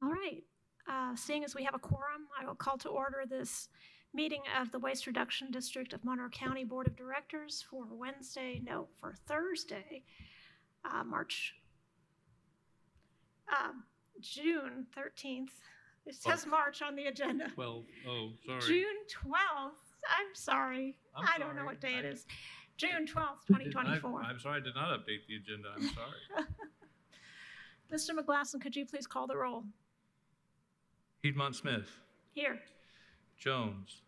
All right. Seeing as we have a quorum, I will call to order this meeting of the Waste Reduction District of Monroe County Board of Directors for Thursday, June 13th. It says March on the agenda. 12. Oh, sorry. June 12th. I'm sorry. I don't know what day it is. June 12th, 2024. I'm sorry, I did not update the agenda. I'm sorry. Mr. McGlasson, could you please call the roll? Piedmont Smith. Here. Jones.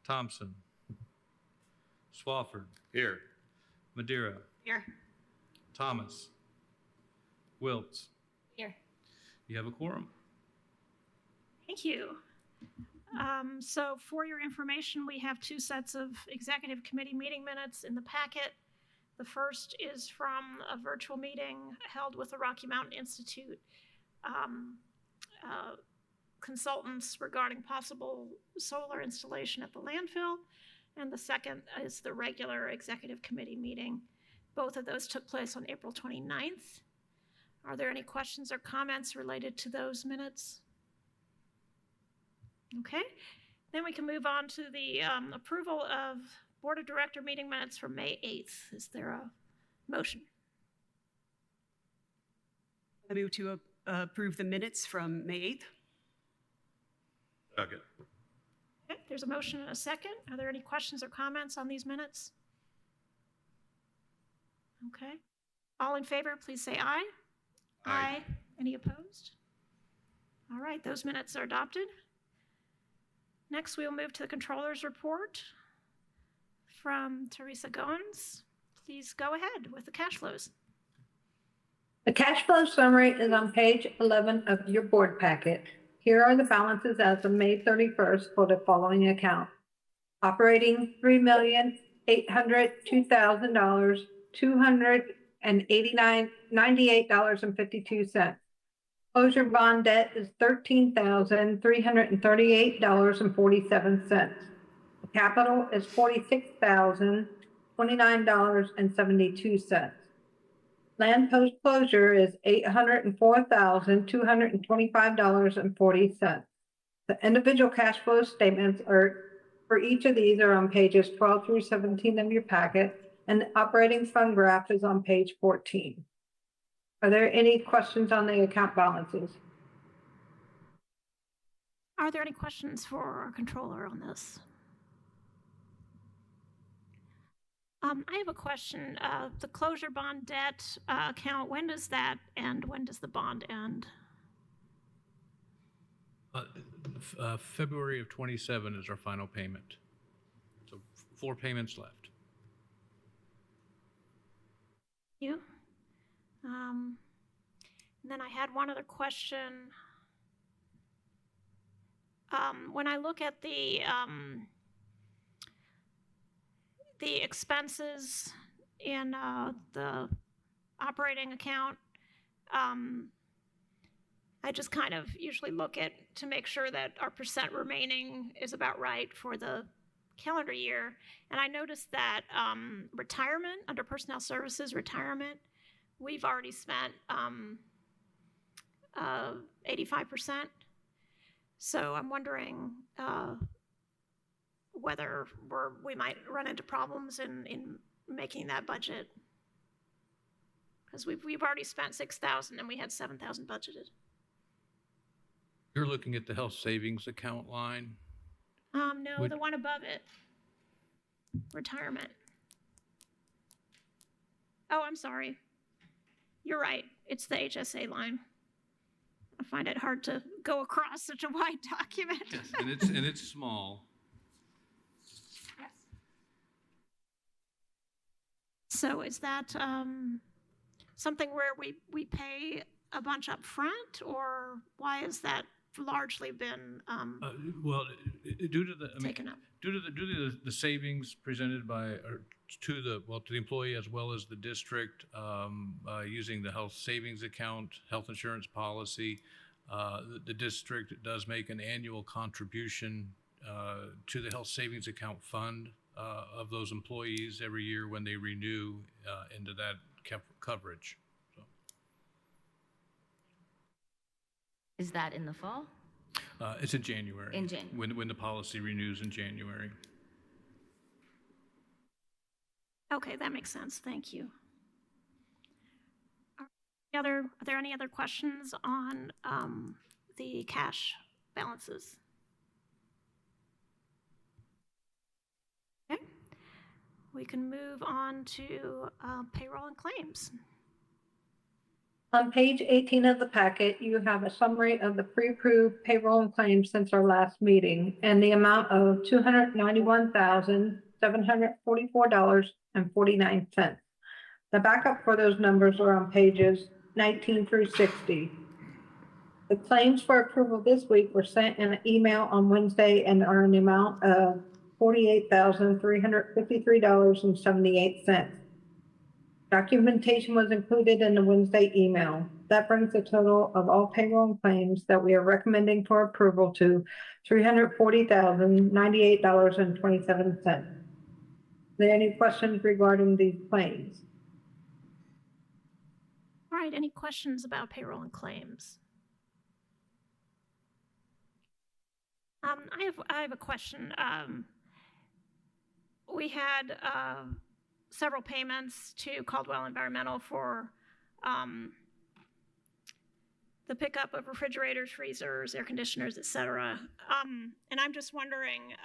Thompson. Swafford. Here. Madeira. Here. Thomas. Wiltz. Here. You have a quorum. Thank you. So for your information, we have two sets of executive committee meeting minutes in the packet. The first is from a virtual meeting held with the Rocky Mountain Institute consultants regarding possible solar installation at the landfill. And the second is the regular executive committee meeting. Both of those took place on April 29th. Are there any questions or comments related to those minutes? Okay, then we can move on to the approval of Board of Director meeting minutes for May 8th. Is there a motion? I move to approve the minutes from May 8th. Second. Okay, there's a motion and a second. Are there any questions or comments on these minutes? Okay, all in favor, please say aye. Aye. Any opposed? All right, those minutes are adopted. Next, we'll move to the controller's report from Teresa Goins. Please go ahead with the cash flows. The cash flow summary is on page 11 of your board packet. Here are the balances as of May 31st for the following account. Operating $3,802,000, $98.52. Closure bond debt is $13,338.47. Capital is $46,029.72. Land post closure is $804,225.40. The individual cash flow statements are for each of these are on pages 12 through 17 of your packet, and the operating fund graph is on page 14. Are there any questions on the account balances? Are there any questions for our controller on this? I have a question. The closure bond debt account, when does that end? When does the bond end? February of 27 is our final payment. So 4 payments left. You? And then I had one other question. When I look at the expenses in the operating account, I just kind of usually look at to make sure that our percent remaining is about right for the calendar year. And I noticed that retirement, under personnel services, retirement, we've already spent 85%. So I'm wondering whether we might run into problems in making that budget, because we've already spent 6,000 and we had 7,000 budgeted. You're looking at the health savings account line? No, the one above it. Retirement. Oh, I'm sorry. You're right. It's the HSA line. I find it hard to go across such a wide document. Yes, and it's small. Yes. So is that something where we pay a bunch up front, or why has that largely been well, due to the taken up? Due to the savings presented to the employee as well as the district, using the health savings account, health insurance policy, the district does make an annual contribution to the health savings account fund of those employees every year when they renew into that coverage. So. Is that in the fall? It's in January. In January. When the policy renews in January. Okay, that makes sense. Thank you. Are there any other questions on the cash balances? Okay, we can move on to payroll and claims. On page 18 of the packet, you have a summary of the pre-approved payroll and claims since our last meeting and the amount of $291,744.49. The backup for those numbers are on pages 19 through 60. The claims for approval this week were sent in an email on Wednesday and are in the amount of $48,353.78. Documentation was included in the Wednesday email. That brings the total of all payroll and claims that we are recommending for approval to $340,098.27. Are there any questions regarding these claims? All right, any questions about payroll and claims? I have a question. We had several payments to Caldwell Environmental for the pickup of refrigerators, freezers, air conditioners, et cetera. And I'm just wondering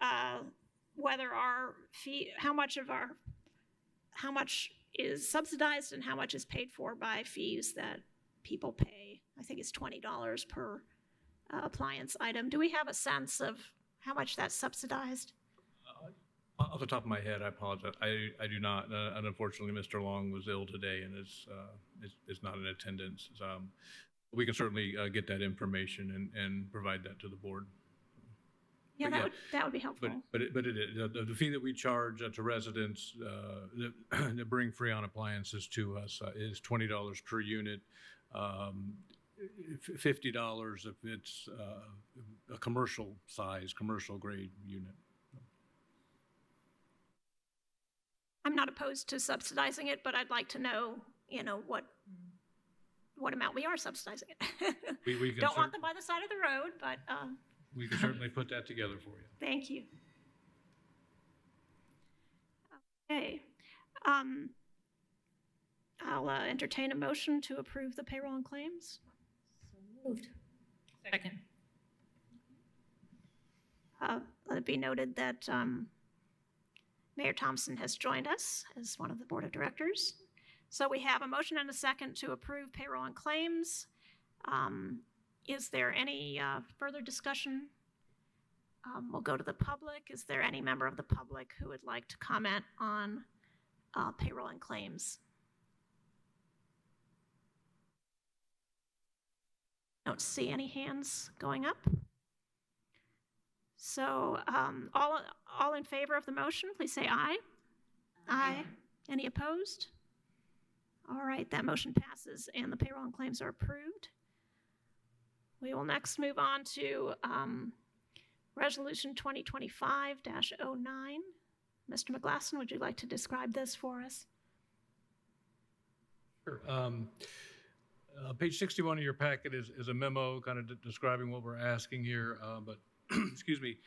whether our fee, how much is subsidized and how much is paid for by fees that people pay. I think it's $20 per appliance item. Do we have a sense of how much that's subsidized? Off the top of my head, I apologize. I do not. And unfortunately, Mr. Long was ill today and is not in attendance. We can certainly get that information and provide that to the board. Yeah, that would be helpful. But it is the fee that we charge to residents that bring Freon appliances to us is $20 per unit. $50 if it's a commercial grade unit. I'm not opposed to subsidizing it, but I'd like to know, what amount we are subsidizing it. We can Don't want them by the side of the road, but we can certainly put that together for you. Thank you. Okay. I'll entertain a motion to approve the payroll and claims. Moved. Second. Let it be noted that Mayor Thompson has joined us as one of the board of directors. So we have a motion and a second to approve payroll and claims. Is there any further discussion? We'll go to the public. Is there any member of the public who would like to comment on payroll and claims? Don't see any hands going up. So all in favor of the motion, please say aye. Aye. Any opposed? All right, that motion passes and the payroll and claims are approved. We will next move on to Resolution 2025-09. Mr. McGlasson, would you like to describe this for us? Sure. Page 61 of your packet is a memo kind of describing what we're asking here, but excuse me.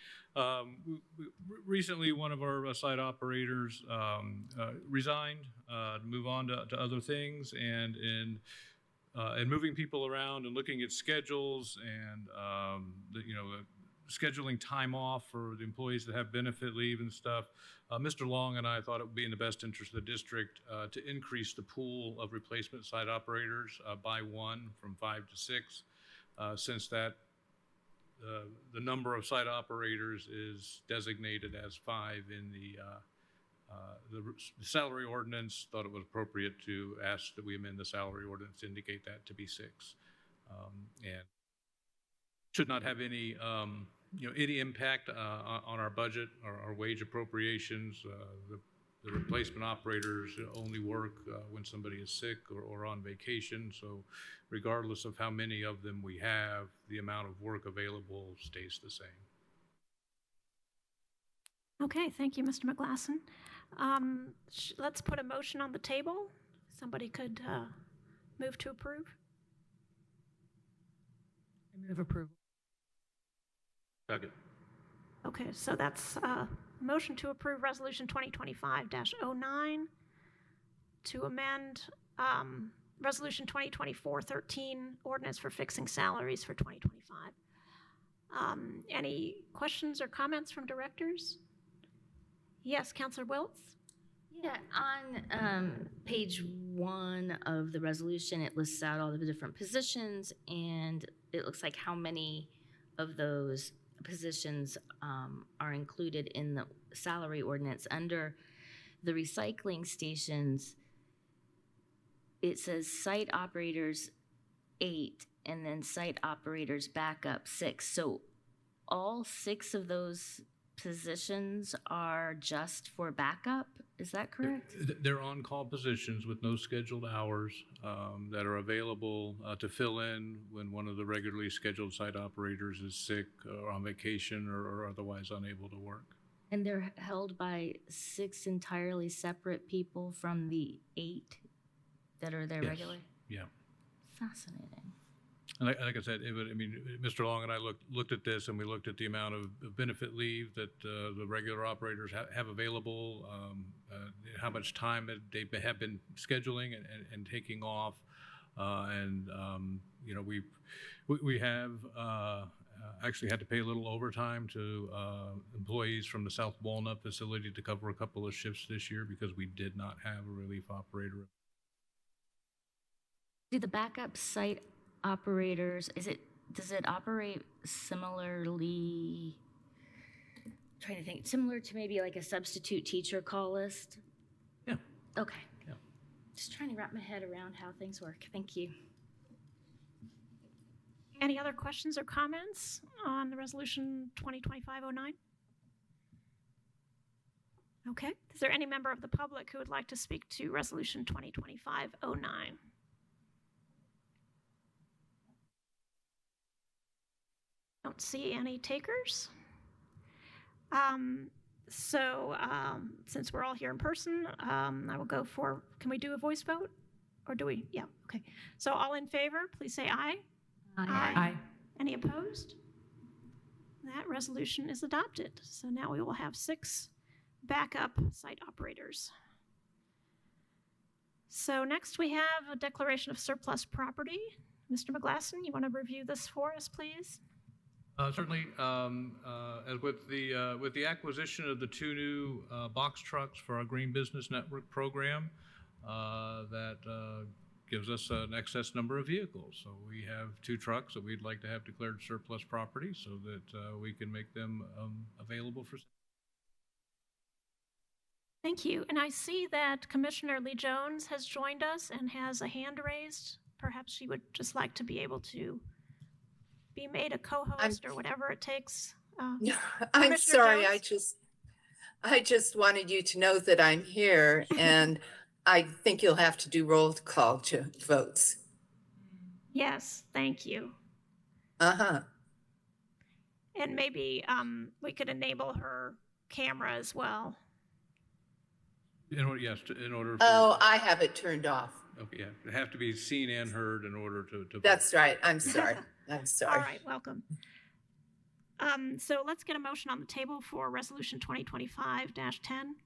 Recently, one of our site operators resigned to move on to other things, and in moving people around and looking at schedules and scheduling time off for the employees that have benefit leave and stuff. Mr. Long and I thought it would be in the best interest of the district to increase the pool of replacement site operators by one from 5 to 6, since that the number of site operators is designated as 5 in the salary ordinance. Thought it was appropriate to ask that we amend the salary ordinance to indicate that to be 6, and should not have any any impact on our budget or our wage appropriations. The replacement operators only work when somebody is sick or on vacation. So regardless of how many of them we have, the amount of work available stays the same. Okay, thank you, Mr. McGlasson. Let's put a motion on the table. Somebody could move to approve. I Move approval. Second. Okay, so that's a motion to approve Resolution 2025-09 to amend Resolution 2024-13, ordinance for fixing salaries for 2025. Any questions or comments from directors? Yes, Counselor Wiltz? Yeah, on page 1 of the resolution, it lists out all the different positions, and it looks like how many of those positions are included in the salary ordinance. Under the recycling stations, it says site operators 8, and then site operators backup 6. So all 6 of those positions are just for backup? Is that correct? They're on-call positions with no scheduled hours that are available to fill in when one of the regularly scheduled site operators is sick or on vacation or otherwise unable to work. And they're held by 6 entirely separate people from the 8 that are there Yes. regularly? Yeah. Fascinating. And like I said, Mr. Long and I looked at this, and we looked at the amount of benefit leave that the regular operators have available, how much time they have been scheduling and taking off, we have actually had to pay a little overtime to employees from the South Walnut facility to cover a couple of shifts this year because we did not have a relief operator. Do the backup site operators, does it operate similarly, trying to think, similar to maybe like a substitute teacher call list? Yeah. Okay. Yeah. Just trying to wrap my head around how things work. Thank you. Any other questions or comments on the Resolution 2025-09? Okay. Is there any member of the public who would like to speak to Resolution 2025-09? Don't see any takers. Since we're all here in person, I will go for, can we do a voice vote? Or do we? Yeah, okay. So all in favor, please say aye. Aye. Any opposed? That resolution is adopted. So now we will have 6 backup site operators. So next we have a declaration of surplus property. Mr. McGlasson, you want to review this for us, please? Certainly, as with the acquisition of the 2 new box trucks for our Green Business Network program, that gives us an excess number of vehicles. So we have 2 trucks that we'd like to have declared surplus property so that we can make them available for sale. Thank you. And I see that Commissioner Lee Jones has joined us and has a hand raised. Perhaps she would just like to be able to be made a co-host or whatever it takes. I'm Commissioner sorry. Jones? I just wanted you to know that I'm here, and I think you'll have to do roll call to votes. Yes, thank you. Uh-huh. And maybe we could enable her camera as well. In order for... Oh, I have it turned off. Okay, yeah, it have to be seen and heard in order to That's right. I'm sorry. I'm sorry. All right, welcome. So let's get a motion on the table for Resolution 2025-10.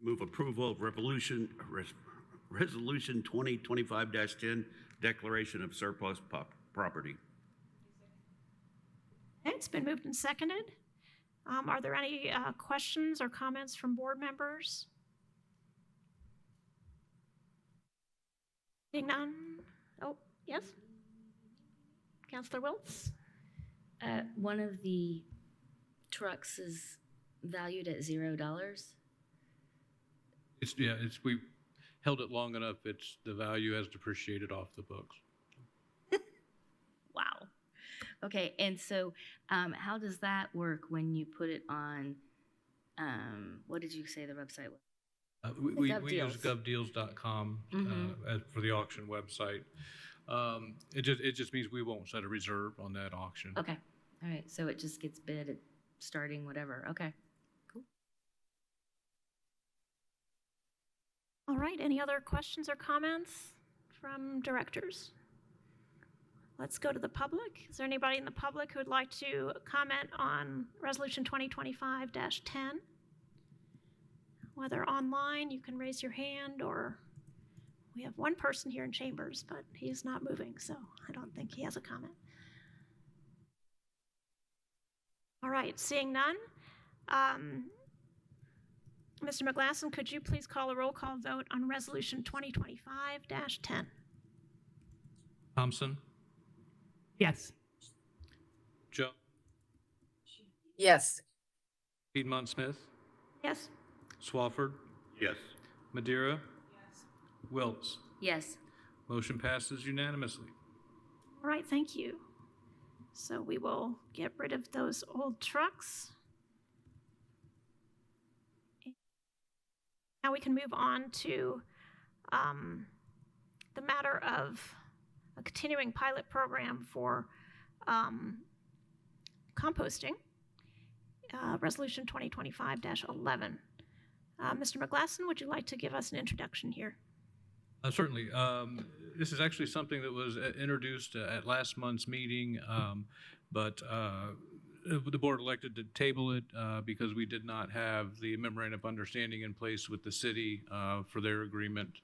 Move approval of Resolution 2025-10, declaration of surplus property. Okay, it's been moved and seconded. Are there any questions or comments from board members? Seeing none? Oh, yes? Councilor Wiltz? One of the trucks is valued at $0. we held it long enough, the value has depreciated off the books. Wow. Okay, and so how does that work when you put it on, what did you say the website was? We use govdeals.com for the auction website. It just means we won't set a reserve on that auction. Okay, all right, so it just gets bid at starting whatever. Okay, cool. All right, any other questions or comments from directors? let's go to the public. Is there anybody in the public who would like to comment on Resolution 2025-10? Whether online, you can raise your hand, or we have one person here in chambers, but he's not moving, so I don't think he has a comment. All right, seeing none. Mr. McGlasson, could you please call a roll call vote on Resolution 2025-10? Thompson, Yes. Joe, Yes. Piedmont Smith, Yes? Swafford, Yes. Madeira, Wiltz. Yes. Motion passes unanimously. All right, thank you. So we will get rid of those old trucks. Now we can move on to the matter of a continuing pilot program for composting, Resolution 2025-11. Mr. McGlasson, would you like to give us an introduction here? Certainly. This is actually something that was introduced at last month's meeting, but the board elected to table it because we did not have the memorandum of understanding in place with the city for their agreement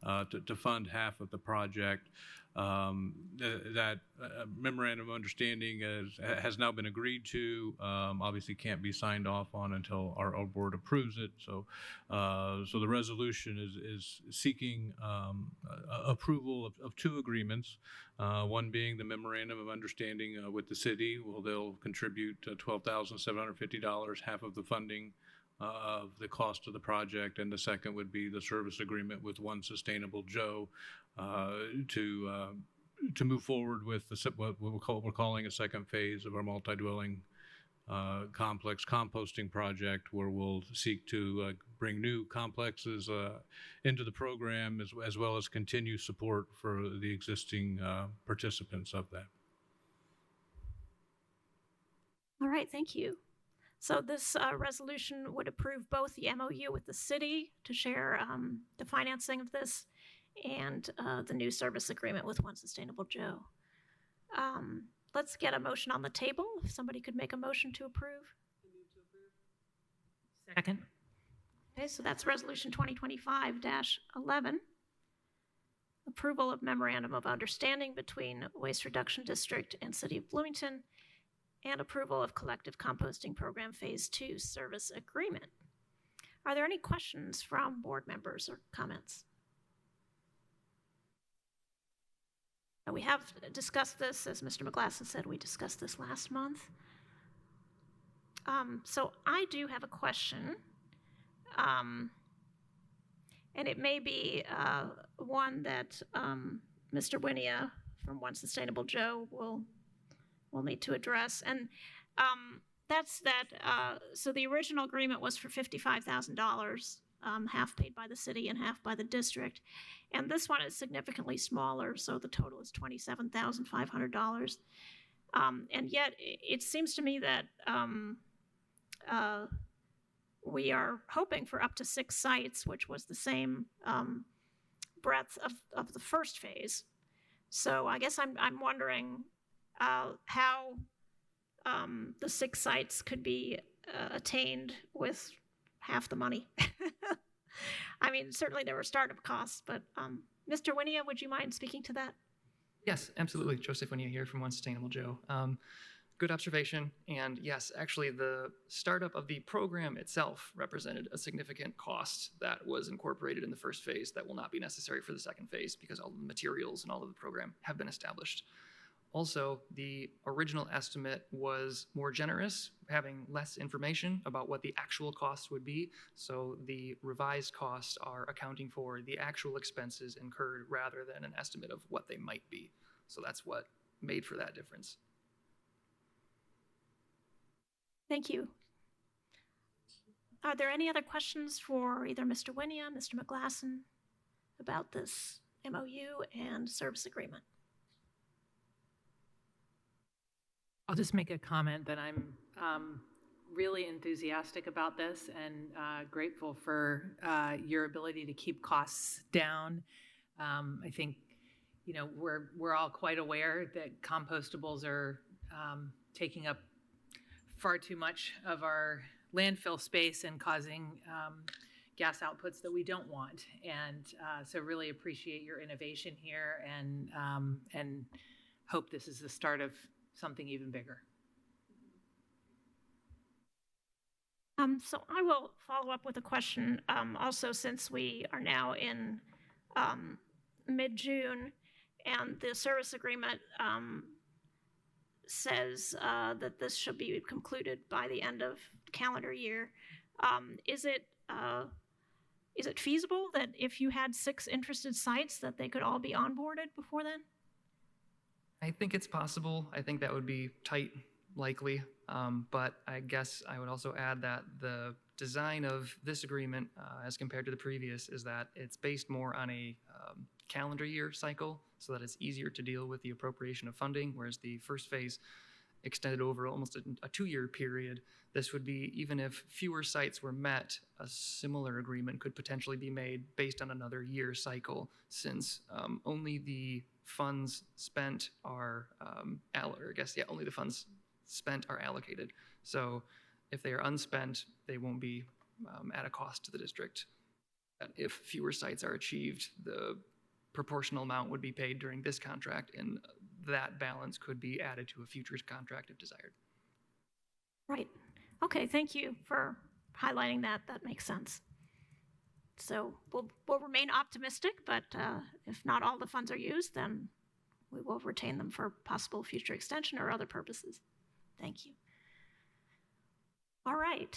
to fund half of the project. That memorandum of understanding has now been agreed to. Obviously can't be signed off on until our board approves it. So the resolution is seeking approval of two agreements. One being the memorandum of understanding with the city. Well, they'll contribute $12,750, half of the funding of the cost of the project, and the second would be the service agreement with One Sustainable Joe to move forward with what we're calling a second phase of our multi-dwelling complex composting project, where we'll seek to bring new complexes into the program as well as continue support for the existing participants of that. All right, thank you. So this resolution would approve both the MOU with the city to share the financing of this and the new service agreement with One Sustainable Joe. Let's get a motion on the table. If somebody could make a motion to approve. Second. Okay, so that's Resolution 2025-11. Approval of Memorandum of Understanding between Waste Reduction District and City of Bloomington, and approval of Collective Composting Program Phase 2 Service Agreement. Are there any questions from board members or comments? We have discussed this, as Mr. McGlasson said, we discussed this last month. So I do have a question, and it may be one that Mr. Winia from One Sustainable Joe will need to address. And that's that, so the original agreement was for $55,000, half paid by the city and half by the district. And this one is significantly smaller, so the total is $27,500. And yet it seems to me that we are hoping for up to 6 sites, which was the same breadth of the first phase. So I guess I'm wondering how the 6 sites could be attained with half the money. I mean, certainly there were startup costs, but Mr. Winia, would you mind speaking to that? Yes, absolutely. Joseph Winia here from One Sustainable Joe. Good observation. And yes, actually the startup of the program itself represented a significant cost that was incorporated in the first phase that will not be necessary for the second phase because all the materials and all of the program have been established. Also, the original estimate was more generous, having less information about what the actual costs would be. So the revised costs are accounting for the actual expenses incurred rather than an estimate of what they might be. So that's what made for that difference. Thank you. Are there any other questions for either Mr. Winia, Mr. McGlasson about this MOU and service agreement? I'll just make a comment that I'm really enthusiastic about this and grateful for your ability to keep costs down. I think you know, we're all quite aware that compostables are taking up far too much of our landfill space and causing gas outputs that we don't want. And so really appreciate your innovation here and hope this is the start of something even bigger. So I will follow up with a question. Also, since we are now in mid-June and the service agreement says that this should be concluded by the end of calendar year, is it feasible that if you had 6 interested sites that they could all be onboarded before then? I think it's possible. I think that would be tight, likely. But I guess I would also add that the design of this agreement, as compared to the previous, is that it's based more on a calendar year cycle so that it's easier to deal with the appropriation of funding, whereas the first phase extended over almost a 2-year period. This would be, even if fewer sites were met, a similar agreement could potentially be made based on another year cycle, since only the funds spent are, only the funds spent are allocated. So if they are unspent, they won't be at a cost to the district. If fewer sites are achieved, the proportional amount would be paid during this contract, and that balance could be added to a future contract if desired. Right. Okay, thank you for highlighting that. That makes sense. So we'll remain optimistic, but if not all the funds are used, then we will retain them for possible future extension or other purposes. Thank you. All right.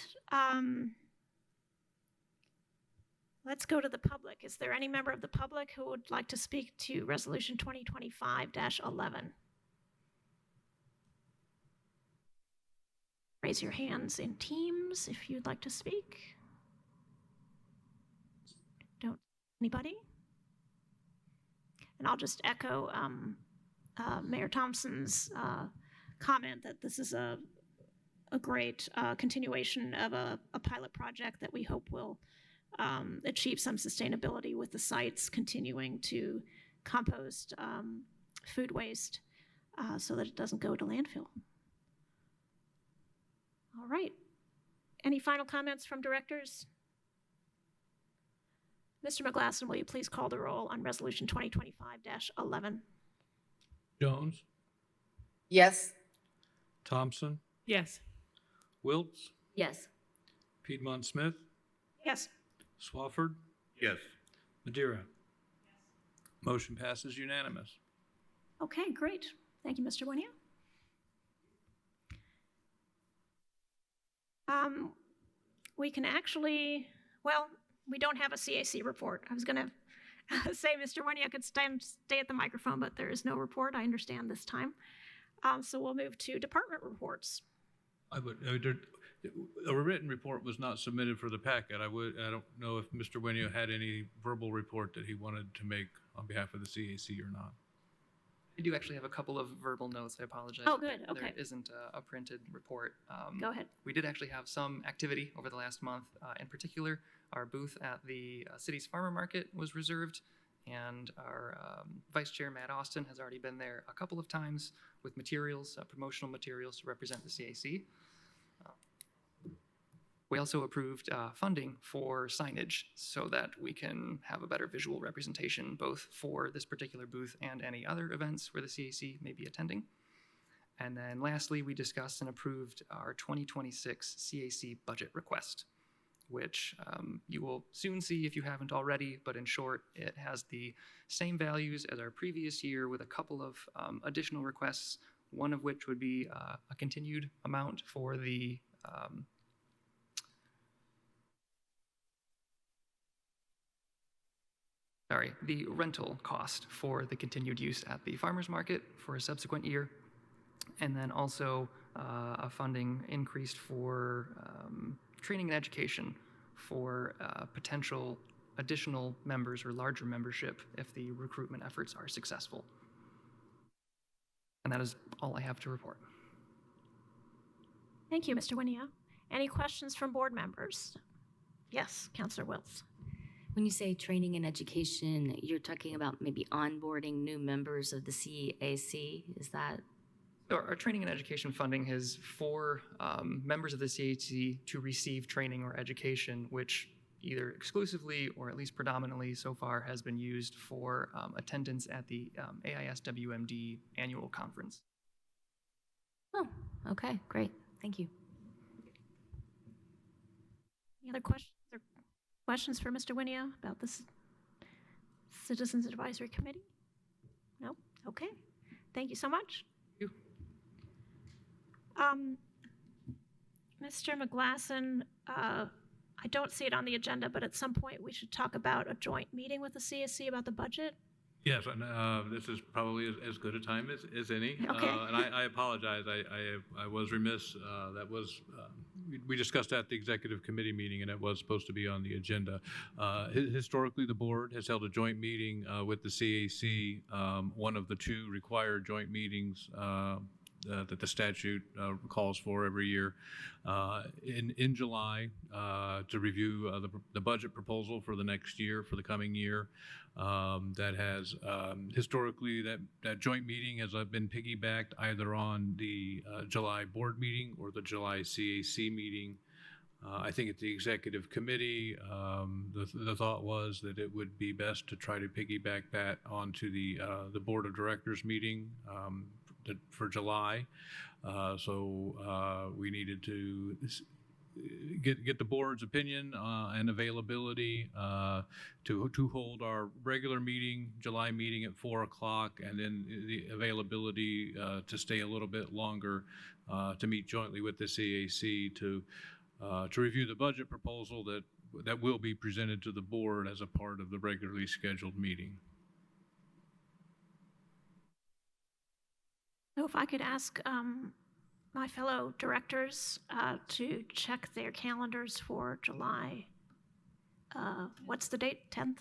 Let's go to the public. Is there any member of the public who would like to speak to Resolution 2025-11? Raise your hands in Teams if you'd like to speak. Don't anybody? And I'll just echo Mayor Thompson's comment that this is a great continuation of a pilot project that we hope will achieve some sustainability with the sites continuing to compost food waste so that it doesn't go to landfill. All right. Any final comments from directors? Mr. McGlasson, will you please call the roll on Resolution 2025-11? Jones, Yes. Thompson, Yes. Wiltz, Yes. Piedmont Smith, Yes. Swafford, Yes. Madeira. Motion passes unanimous. Okay, great. Thank you, Mr. Wynia. We can actually, well, we don't have a CAC report. I was going to say Mr. Wynia could stay at the microphone, but there is no report, I understand this time. So we'll move to department reports. A written report was not submitted for the packet. I don't know if Mr. Wynia had any verbal report that he wanted to make on behalf of the CAC or not. I do actually have a couple of verbal notes. I apologize. Oh, good. Okay. There isn't a printed report. Go ahead. We did actually have some activity over the last month. In particular, our booth at the city's farmer market was reserved, and our Vice Chair Matt Austin has already been there a couple of times with materials, promotional materials to represent the CAC. We also approved funding for signage so that we can have a better visual representation both for this particular booth and any other events where the CAC may be attending. And then lastly, we discussed and approved our 2026 CAC budget request, which you will soon see if you haven't already, but in short, it has the same values as our previous year with a couple of additional requests, one of which would be a continued amount for the the rental cost for the continued use at the farmer's market for a subsequent year, and then also a funding increase for training and education for potential additional members or larger membership if the recruitment efforts are successful. And that is all I have to report. Thank you, Mr. Wynia. Any questions from board members? Yes, Councilor Wiltz. When you say training and education, you're talking about maybe onboarding new members of the CAC, is that? Our training and education funding is for members of the CAC to receive training or education, which either exclusively or at least predominantly so far has been used for attendance at the AISWMD annual conference. Oh, okay, great. Thank you. Any other questions for Mr. Winio about this Citizens Advisory Committee? No? Okay. Thank you so much. Thank Mr. McGlasson, I don't see it on the agenda, but at some point we should talk about a joint meeting with the CSC about the budget. Yes, and this is probably as good a time as any. Okay. And I apologize. I was remiss. That was we discussed at the executive committee meeting, and it was supposed to be on the agenda. Historically, the board has held a joint meeting with the CAC, one of the two required joint meetings that the statute calls for every year in July to review the budget proposal for the next year, for the coming year. That has historically that joint meeting has been piggybacked either on the July board meeting or the July CAC meeting. I think at the executive committee, the thought was that it would be best to try to piggyback that onto the board of directors meeting for July. So we needed to get the board's opinion and availability to hold our regular meeting, July meeting at 4 o'clock, and then the availability to stay a little bit longer to meet jointly with the CAC to review the budget proposal that will be presented to the board as a part of the regularly scheduled meeting. So if I could ask my fellow directors to check their calendars for July. What's the date? 10th?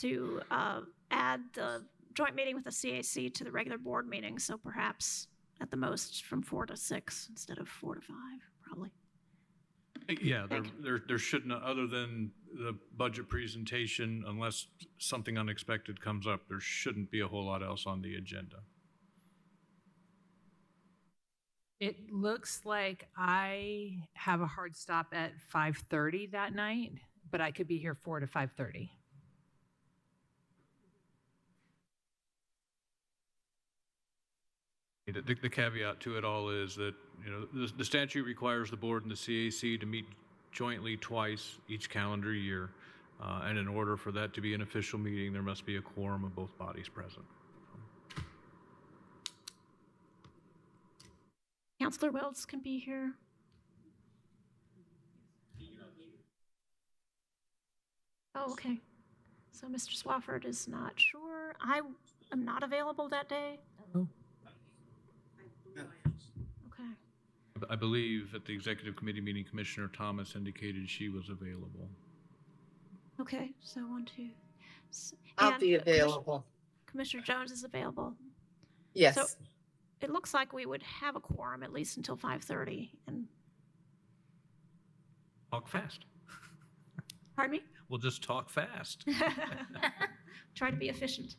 To add the joint meeting with the CAC to the regular board meeting. So perhaps at the most from 4 to 6 instead of 4 to 5, probably. Yeah, there shouldn't, other than the budget presentation, unless something unexpected comes up, there shouldn't be a whole lot else on the agenda. It looks like I have a hard stop at 5:30 that night, but I could be here 4 to 5:30. The caveat to it all is that, you know, the statute requires the board and the CAC to meet jointly twice each calendar year. And in order for that to be an official meeting, there must be a quorum of both bodies present. Councilor Wiltz can be here. Oh, okay. So Mr. Swafford is not sure. I am not available that day. Oh. Okay. I believe at the executive committee meeting, Commissioner Thomas indicated she was available. Okay, so 1, 2. I'll be available. Commissioner Jones is available. Yes. So it looks like we would have a quorum at least until 5:30. And Talk fast. pardon me? We'll just talk fast. Try to be efficient.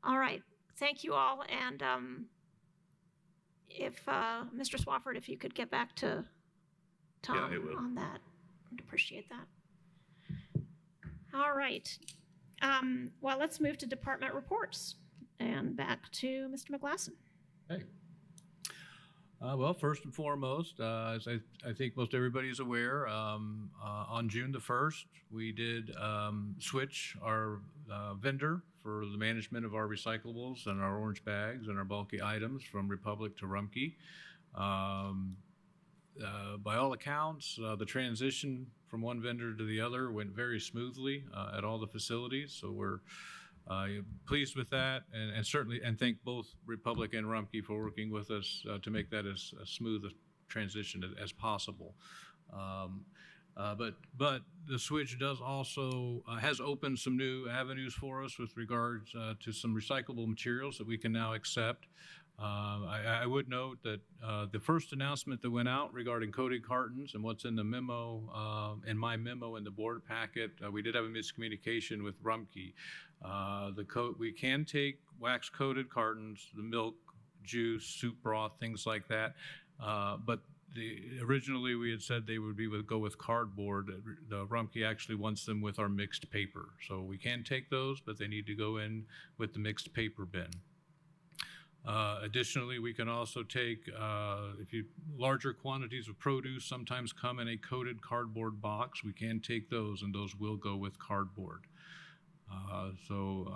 All right. Thank you all. And if Mr. Swafford, if you could get back to Tom I will. on that, I'd appreciate that. All right. Well, let's move to department reports and back to Mr. McGlasson. Hey. Well, first and foremost, as I think most everybody is aware, on June the 1st, we did switch our vendor for the management of our recyclables and our orange bags and our bulky items from Republic to Rumpke. By all accounts, the transition from one vendor to the other went very smoothly at all the facilities. So we're pleased with that, and certainly thank both Republic and Rumpke for working with us to make that as smooth a transition as possible. But the switch does also has opened some new avenues for us with regards to some recyclable materials that we can now accept. I would note that the first announcement that went out regarding coated cartons and what's in the memo, in my memo in the board packet, we did have a miscommunication with Rumpke. We can take wax coated cartons, the milk, juice, soup broth, things like that, but originally we had said they would go with cardboard. The Rumpke actually wants them with our mixed paper, so we can take those, but they need to go in with the mixed paper bin. Additionally, we can also take, larger quantities of produce sometimes come in a coated cardboard box. We can take those, and those will go with cardboard. So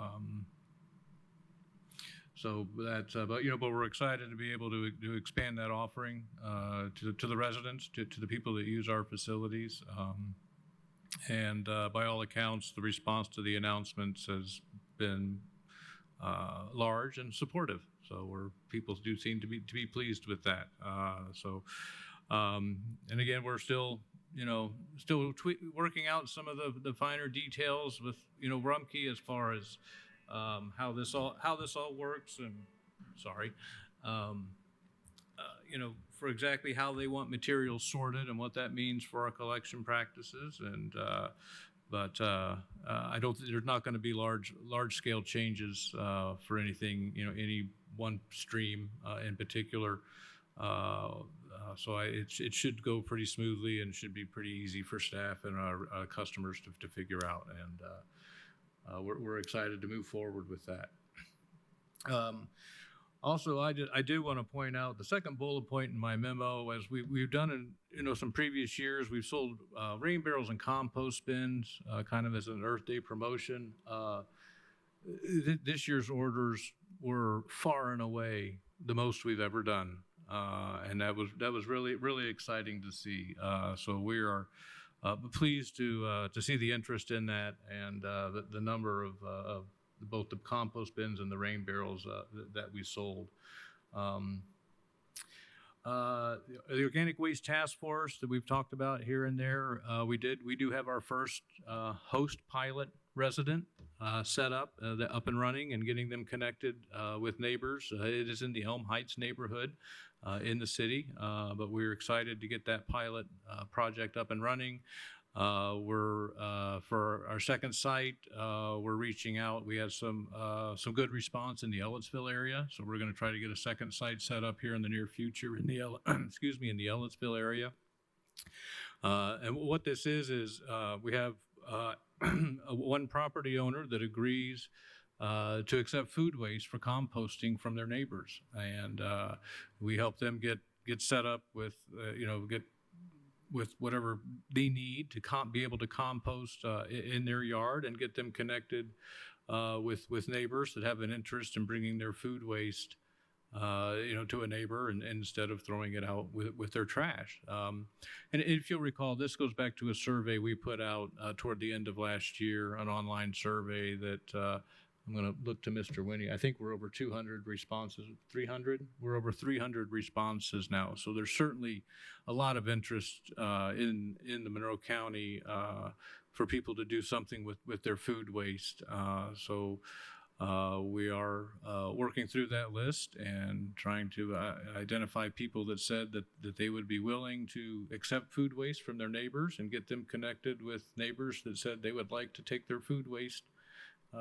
that's, but we're excited to be able to expand that offering to the residents, to the people that use our facilities. And by all accounts, the response to the announcements has been large and supportive. So people do seem to be pleased with that. And again, we're still working out some of the finer details with Rumpke as far as how this all works, and for exactly how they want materials sorted and what that means for our collection practices. And but I don't think there's not going to be large scale changes for anything, any one stream in particular. So it should go pretty smoothly and should be pretty easy for staff and our customers to figure out. And we're excited to move forward with that. Also, I do want to point out the second bullet point in my memo, as we've done in some previous years, we've sold rain barrels and compost bins kind of as an Earth Day promotion. This year's orders were far and away the most we've ever done, and that was really exciting to see. So we are pleased to see the interest in that, and the number of both the compost bins and the rain barrels that we sold. The Organic Waste Task Force that we've talked about here and there, we do have our first host pilot resident set up and running and getting them connected with neighbors. It is in the Elm Heights neighborhood in the city, but we're excited to get that pilot project up and running. For our second site, we're reaching out. We had some good response in the Ellettsville area, so we're going to try to get a second site set up here in the near future in the in the Ellettsville area. And what this is we have one property owner that agrees to accept food waste for composting from their neighbors, and we help them get set up with with whatever they need to be able to compost in their yard, and get them connected with neighbors that have an interest in bringing their food waste to a neighbor, and instead of throwing it out with their trash. And if you'll recall, this goes back to a survey we put out toward the end of last year, an online survey that I'm going to look to Mr. Winnie. I think we're over 200 responses, 300? We're over 300 responses now. So there's certainly a lot of interest in the Monroe County for people to do something with their food waste. So we are working through that list and trying to identify people that said that they would be willing to accept food waste from their neighbors, and get them connected with neighbors that said they would like to take their food waste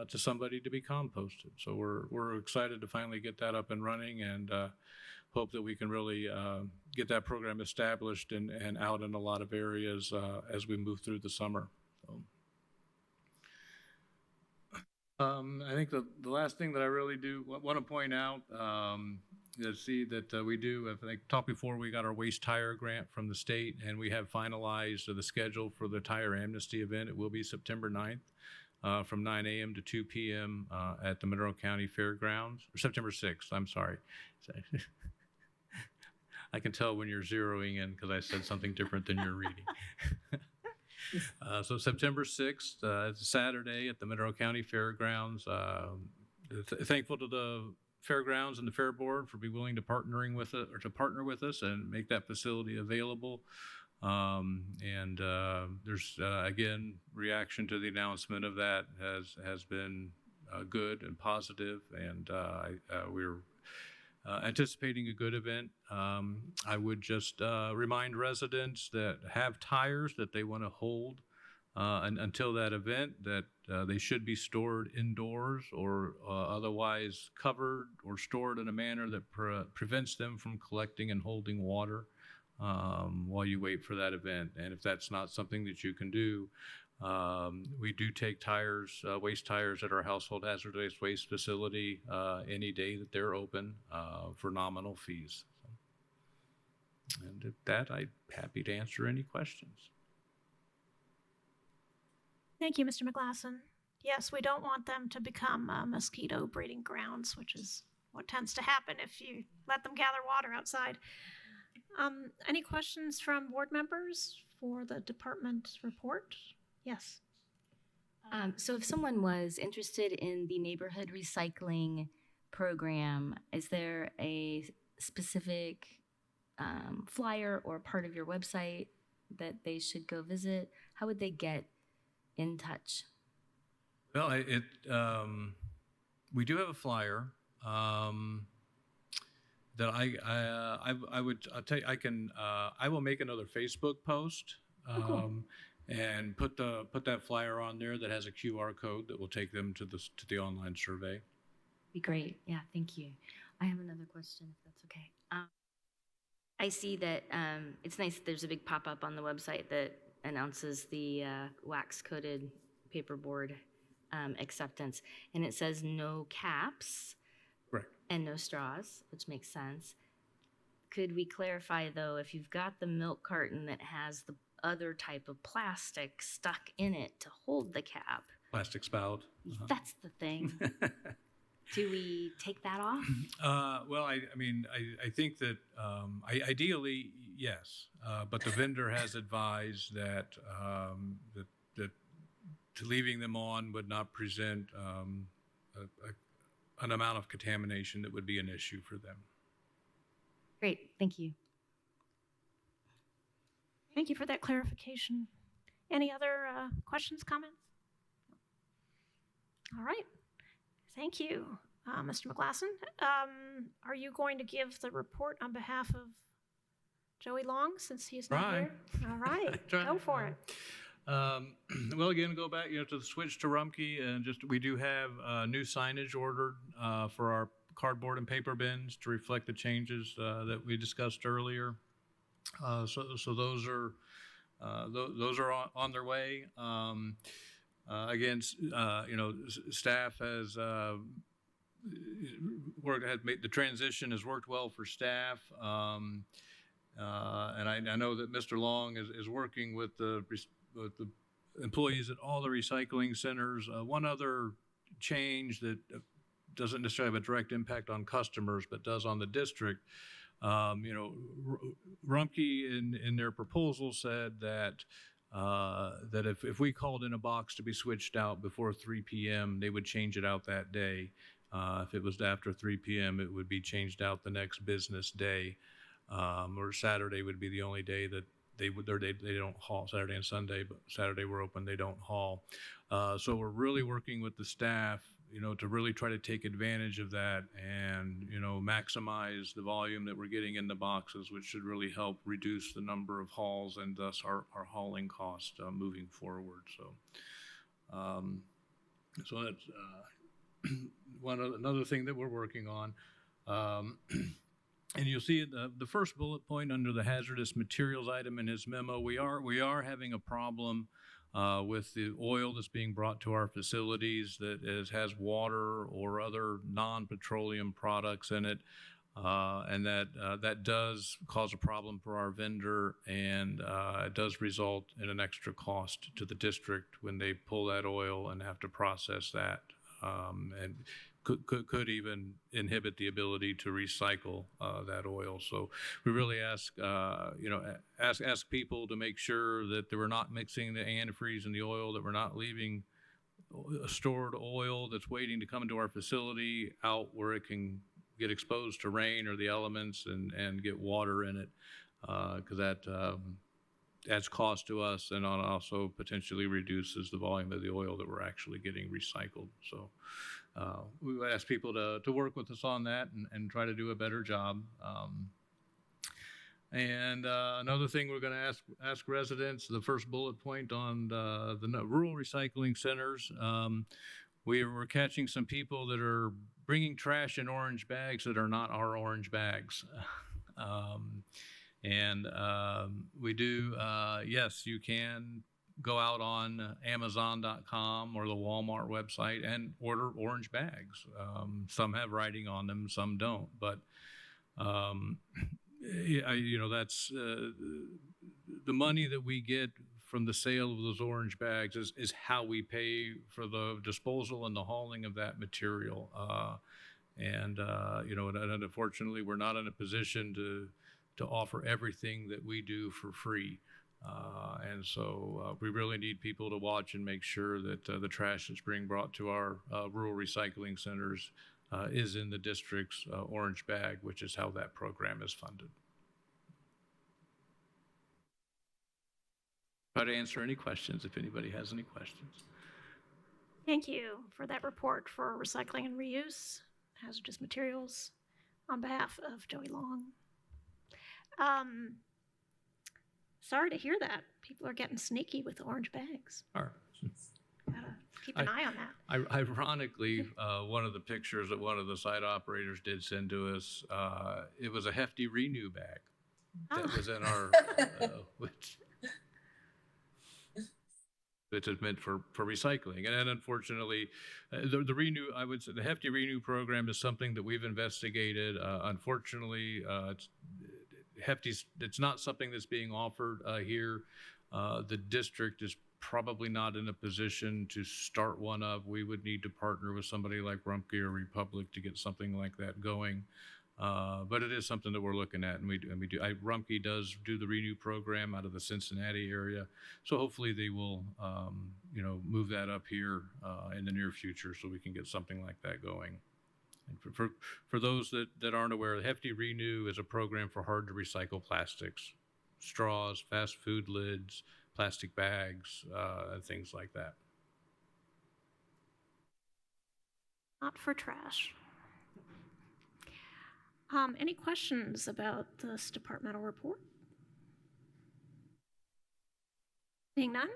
to somebody to be composted. So we're excited to finally get that up and running, and hope that we can really get that program established and out in a lot of areas as we move through the summer. So, I think the last thing that I really do want to point out is see that we do, I talked before, we got our waste tire grant from the state, and we have finalized the schedule for the tire amnesty event. It will be September 9th. From 9 a.m. to 2 p.m. At the Monroe County Fairgrounds, or September 6th, I'm sorry. I can tell when you're zeroing in because I said something different than you're reading. So September 6th, it's a Saturday at the Monroe County Fairgrounds. Thankful to the Fairgrounds and the Fair Board for being willing to partner with us and make that facility available. There's again, reaction to the announcement of that has been good and positive, and we're anticipating a good event. I would just remind residents that have tires that they want to hold until that event, that they should be stored indoors or otherwise covered or stored in a manner that prevents them from collecting and holding water while you wait for that event. And if that's not something that you can do, we do take tires, waste tires at our household hazardous waste facility any day that they're open for nominal fees. And at that, I'm happy to answer any questions. Thank you, Mr. McGlasson. Yes, we don't want them to become mosquito breeding grounds, which is what tends to happen if you let them gather water outside. Any questions from board members for the department report? Yes. So if someone was interested in the neighborhood recycling program, is there a specific flyer or part of your website that they should go visit? How would they get in touch? Well, we do have a flyer that I will make another Facebook post. Cool. And put that flyer on there that has a QR code that will take them to the online survey. Be great. Yeah, thank you. I have another question, if that's okay. I see that it's nice that there's a big pop-up on the website that announces the wax-coated paperboard acceptance, and it says no caps. Right. And no straws, which makes sense. Could we clarify, though, if you've got the milk carton that has the other type of plastic stuck in it to hold the cap? Plastic spout. That's the thing. Do we take that off? Well, I think that ideally, yes, but the vendor has advised that that leaving them on would not present an amount of contamination that would be an issue for them. Great, thank you. Thank you for that clarification. Any other questions, comments? All right. Thank you, Mr. McGlasson. Are you going to give the report on behalf of Joey Long since he's not here? All right, go for it. Well, again, go back to the switch to Rumpke, and we do have new signage ordered for our cardboard and paper bins to reflect the changes that we discussed earlier. So those are on their way. Again, staff has made the transition has worked well for staff, and I know that Mr. Long is working with the employees at all the recycling centers. One other change that doesn't necessarily have a direct impact on customers, but does on the district. Rumpke in their proposal said that if we called in a box to be switched out before 3 p.m., they would change it out that day. If it was after 3 p.m., it would be changed out the next business day, or Saturday would be the only day that they don't haul. Saturday and Sunday, but Saturday we're open, they don't haul. So we're really working with the staff, to really try to take advantage of that and, maximize the volume that we're getting in the boxes, which should really help reduce the number of hauls and thus our hauling cost moving forward. So that's another thing that we're working on. And you'll see the first bullet point under the hazardous materials item in his memo. We are having a problem with the oil that's being brought to our facilities that has water or other non-petroleum products in it, and that does cause a problem for our vendor, and it does result in an extra cost to the district when they pull that oil and have to process that, and could even inhibit the ability to recycle that oil. So we really ask people to make sure that they were not mixing the antifreeze and the oil, that we're not leaving stored oil that's waiting to come into our facility out where it can get exposed to rain or the elements and get water in it, because that adds cost to us, and also potentially reduces the volume of the oil that we're actually getting recycled. So we would ask people to work with us on that and try to do a better job. And another thing we're going to ask residents, the first bullet point on the rural recycling centers, we're catching some people that are bringing trash in orange bags that are not our orange bags. We do, yes, you can go out on Amazon.com or the Walmart website and order orange bags. Some have writing on them, some don't, but that's the money that we get from the sale of those orange bags is how we pay for the disposal and the hauling of that material. And unfortunately, we're not in a position to offer everything that we do for free. And so we really need people to watch and make sure that the trash that's being brought to our rural recycling centers is in the district's orange bag, which is how that program is funded. Try to answer any questions if anybody has any questions. Thank you for that report for recycling and reuse, hazardous materials, on behalf of Joey Long. Sorry to hear that. People are getting sneaky with the orange bags. All right. Gotta keep an eye on that. Ironically, one of the pictures that one of the site operators did send to us, it was a Hefty Renew bag that was in our, which is meant for recycling. And unfortunately, the Renew, I would say the Hefty Renew program is something that we've investigated. Unfortunately, it's not something that's being offered here. The district is probably not in a position to start one up. We would need to partner with somebody like Rumpke or Republic to get something like that going. But it is something that we're looking at, and we do. Rumpke does do the Renew program out of the Cincinnati area, so hopefully they will, move that up here in the near future, so we can get something like that going. And for those that aren't aware, Hefty Renew is a program for hard to recycle plastics, straws, fast food lids, plastic bags, and things like that. Not for trash. Any questions about this departmental report? Seeing none,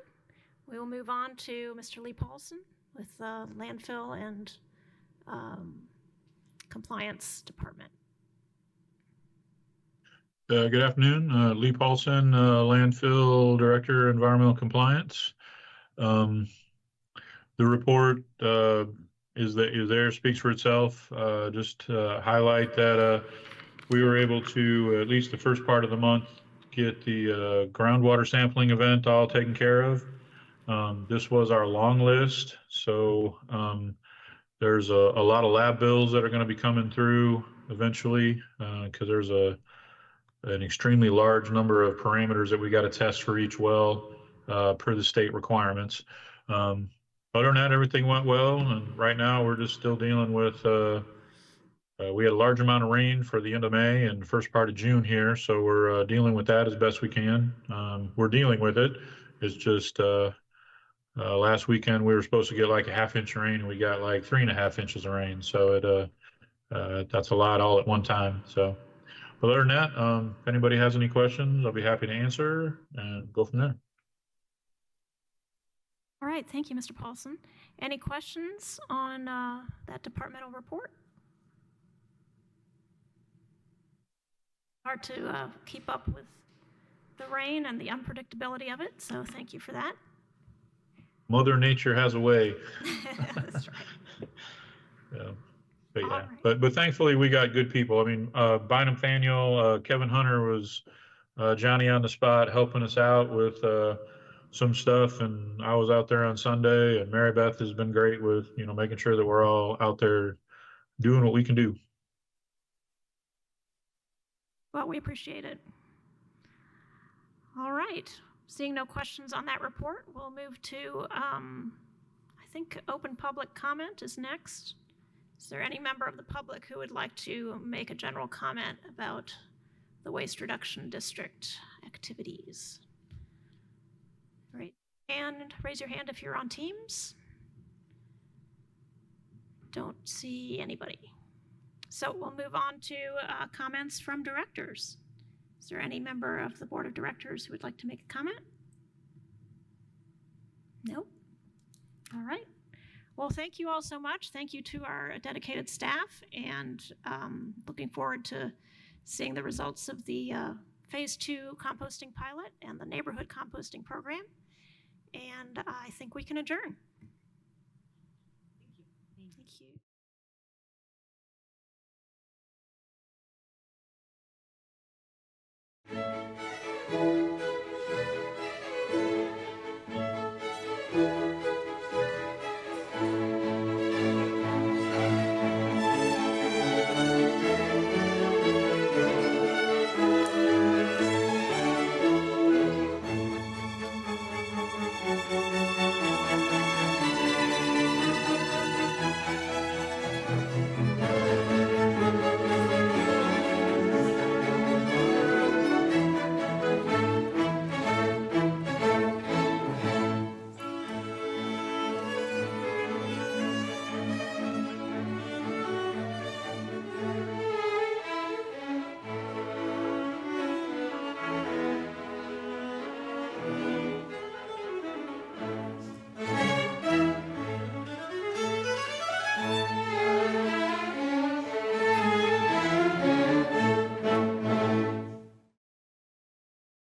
we will move on to Mr. Lee Paulson with the landfill and compliance department. Good afternoon, Lee Paulson, landfill director, environmental compliance. The report is there, speaks for itself. Just highlight that we were able to, at least the first part of the month, get the groundwater sampling event all taken care of. This was our long list, so there's a lot of lab bills that are going to be coming through eventually, because there's an extremely large number of parameters that we got to test for each well per the state requirements. Other than that, everything went well, and right now we're just still dealing with, we had a large amount of rain for the end of May and the first part of June here, so we're dealing with that as best we can. We're dealing with it. It's just last weekend we were supposed to get like a half-inch of rain, and we got like 3.5 inches of rain, so that's a lot all at one time. So, but other than that, if anybody has any questions, I'll be happy to answer and go from there. All right, thank you, Mr. Paulson. Any questions on that departmental report? Hard to keep up with the rain and the unpredictability of it, so thank you for that. Mother Nature has a way. That's right. Yeah. But yeah, right. but thankfully we got good people. I mean, Bynum Thaniel, Kevin Hunter was Johnny on the spot helping us out with some stuff, and I was out there on Sunday, and Mary Beth has been great with making sure that we're all out there doing what we can do. Well, we appreciate it. All right, seeing no questions on that report, we'll move to I think open public comment is next. Is there any member of the public who would like to make a general comment about the Waste Reduction District activities? And raise your hand if you're on Teams. Don't see anybody. So we'll move on to comments from directors. Is there any member of the board of directors who would like to make a comment? No? All right. Well, thank you all so much. Thank you to our dedicated staff, and looking forward to seeing the results of the Phase 2 composting pilot and the neighborhood composting program. And I think we can adjourn. Thank you.